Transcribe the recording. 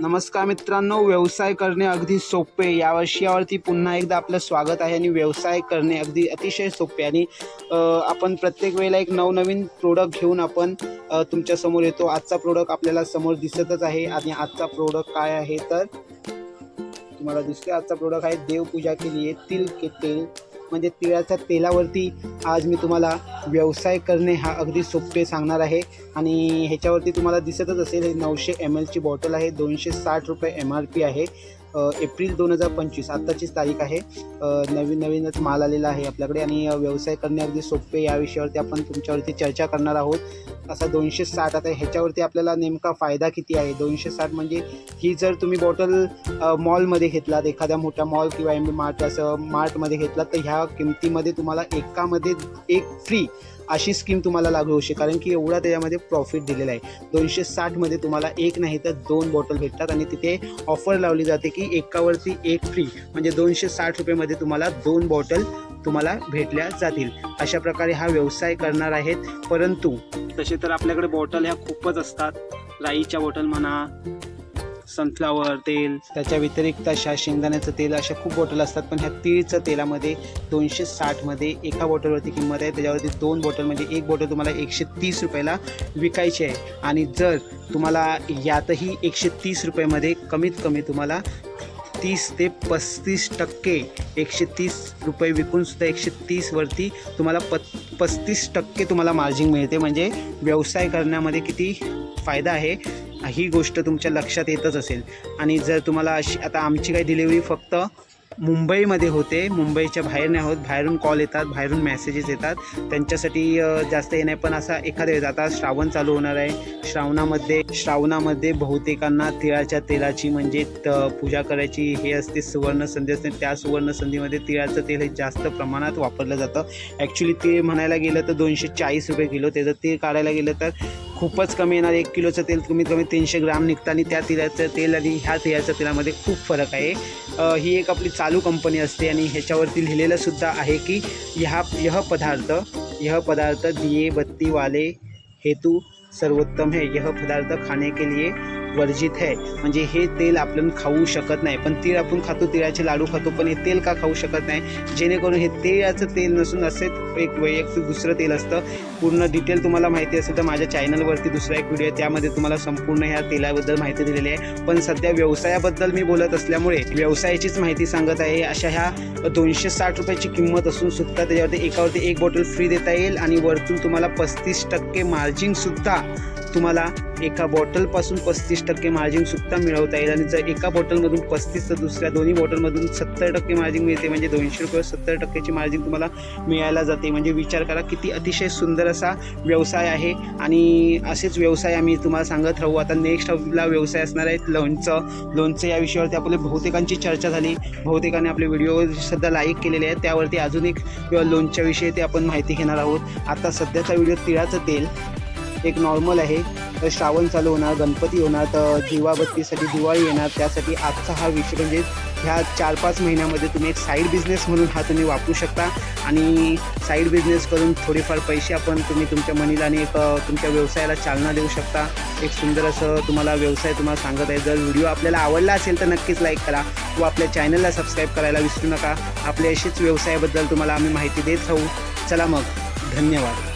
नमस्कार मित्रांनो, व्यवसाय करणे अगदी सोपे या विषयावरती पुन्हा एकदा आपलं स्वागत आहे। आणि व्यवसाय करणे अगदी अतिशय सोपे आणि आपण प्रत्येक वेळेला एक नवनवीन प्रोडक्ट घेऊन आपण तुमच्या समोर येतो। आजचा प्रोडक्ट आपल्याला समोर दिसतच आहे आणि आजचा प्रोडक्ट काय आहे तर तुम्हाला दिसते। आजचा प्रोडक्ट आहे देवपूजा के लिए तिल के तेल, म्हणजे तिळाच्या तेलावरती आज मी तुम्हाला व्यवसाय करणे हा अगदी सोपे सांगणार आहे। आणि ह्याच्यावरती तुम्हाला दिसतच असेल, हे 900 ml ची बॉटल आहे। 260 रुपये MRP आहे। एप्रिल 2025 आत्ताचीच तारीख आहे। नवीनच माल आलेला आहे आपल्याकडे आणि व्यवसाय करणे अगदी सोपे या विषयावरती आपण तुमच्यावरती चर्चा करणार आहोत। असा 260 आता ह्याच्यावरती आपल्याला नेमका फायदा किती आहे। 260 म्हणजे ही जर तुम्ही बॉटल मॉलमध्ये घेतलात, एखाद्या मोठ्या मॉल किंवा MB मार्ट असं मार्टमध्ये घेतलात, तर ह्या किमतीमध्ये तुम्हाला एकामध्ये एक फ्री अशी स्कीम तुम्हाला लागू होऊ शकते, कारण की एवढा त्याच्यामध्ये प्रॉफिट दिलेला आहे। 260 मध्ये तुम्हाला एक नाही तर 2 बॉटल भेटतात आणि तिथे ऑफर लावली जाते की एकावरती एक फ्री, म्हणजे 260 रुपयेमध्ये तुम्हाला 2 बॉटल तुम्हाला भेटल्या जातील। अशा प्रकारे हा व्यवसाय करणार आहेत। परंतु तसे तर आपल्याकडे बॉटल ह्या खूपच असतात, राईच्या बॉटल म्हणा, सनफ्लावर तेल, त्याच्या व्यतिरिक्त अशा शेंगदाण्याचं तेल, अशा खूप बॉटल असतात। पण ह्या तीळचं तेलामध्ये 260 मध्ये एका बॉटलवरती किंमत आहे, त्याच्यावरती 2 बॉटल म्हणजे एक बॉटल तुम्हाला 130 रुपयाला विकायची आहे। आणि जर तुम्हाला यातही 130 रुपयामध्ये कमीत कमी तुम्हाला 30 ते 35% 130 रुपये विकूनसुद्धा 130 वरती तुम्हाला 35% तुम्हाला मार्जिन मिळते। म्हणजे व्यवसाय करण्यामध्ये किती फायदा आहे ही गोष्ट तुमच्या लक्षात येतच असेल। आणि जर तुम्हाला अशी, आता आमची काही डिलिव्हरी फक्त मुंबईमध्ये होते, मुंबईच्या बाहेर नाही होत। बाहेरून कॉल येतात, बाहेरून मेसेजेस येतात, त्यांच्यासाठी जास्त हे नाही। पण असा एखाद्या वेळेस आता श्रावण चालू होणार आहे, श्रावणामध्ये बहुतेकांना तिळाच्या तेलाची म्हणजे पूजा करायची हे असते, सुवर्ण संधी असते। त्या सुवर्ण संधीमध्ये तिळाचं तेल हे जास्त प्रमाणात वापरलं जातं। ॲक्च्युली तीळ म्हणायला गेलं तर 240 रुपये किलो, त्याचं तीळ काढायला गेलं तर खूपच कमी येणार। 1 किलोचं तेल कमीत कमी 300 ग्राम निघतं आणि त्या तिळाचं तेल आणि ह्या तिळाच्या तेलामध्ये खूप फरक आहे। ही एक आपली चालू कंपनी असते आणि ह्याच्यावरती लिहिलेलं सुद्धा आहे की यह पदार्थ दिए बत्ती वाले हेतु सर्वोत्तम है, यह पदार्थ खाने के लिए वर्जित है। म्हणजे हे तेल आपण खाऊ शकत नाही, पण तीळ आपण खातो, तिळाचे लाडू खातो, पण हे तेल का खाऊ शकत नाही, जेणेकरून हे तिळाचं तेल नसून असे एक वैयक्तिक दुसरं तेल असतं। पूर्ण डिटेल तुम्हाला माहिती असेल तर माझ्या चॅनलवरती दुसरा एक व्हिडिओ आहे, त्यामध्ये तुम्हाला संपूर्ण ह्या तेलाबद्दल माहिती दिलेली आहे। पण सध्या व्यवसायाबद्दल मी बोलत असल्यामुळे व्यवसायाचीच माहिती सांगत आहे। अशा ह्या 260 रुपयाची किंमत असून सुद्धा त्याच्यावरती एकावरती एक बॉटल फ्री देता येईल आणि वरतून तुम्हाला 35% मार्जिनसुद्धा तुम्हाला एका बॉटलपासून 35% मार्जिनसुद्धा मिळवता येईल। आणि जर एका बॉटलमधून 35 तर दुसऱ्या दोन्ही बॉटलमधून 70% मार्जिन मिळते, म्हणजे 200 रुपये 70%ची मार्जिन तुम्हाला मिळायला जाते। म्हणजे विचार करा किती अतिशय सुंदर असा व्यवसाय आहे। आणि असेच व्यवसाय आम्ही तुम्हाला सांगत राहू। आता नेक्स्ट आपला व्यवसाय असणार आहे लोणचं या विषयावरती आपली बहुतेकांची चर्चा झाली, बहुतेकांनी आपले व्हिडिओ सुद्धा लाईक केलेले आहेत, त्यावरती अजून एक लोणच्याविषयी ते आपण माहिती घेणार आहोत। आता सध्याचा व्हिडिओ तिळाचं तेल एक नॉर्मल आहे। तर श्रावण चालू होणार, गणपती होणार, तर दिवाबत्तीसाठी दिवाळी येणार, त्यासाठी आजचा हा विषय म्हणजे ह्या 4-5 महिन्यामध्ये तुम्ही एक साईड बिझनेस म्हणून हा तुम्ही वापरू शकता। आणि साईड बिझनेस करून थोडेफार पैसे आपण तुम्ही तुमच्या मनीला आणि एक तुमच्या व्यवसायाला चालना देऊ शकता। एक सुंदर असं तुम्हाला व्यवसाय तुम्हाला सांगत आहे। जर व्हिडिओ आपल्याला आवडला असेल तर नक्कीच लाईक करा व आपल्या चॅनलला सबस्क्राईब करायला विसरू नका। आपल्या अशीच व्यवसायाबद्दल तुम्हाला आम्ही माहिती देत राहू। चला मग, धन्यवाद।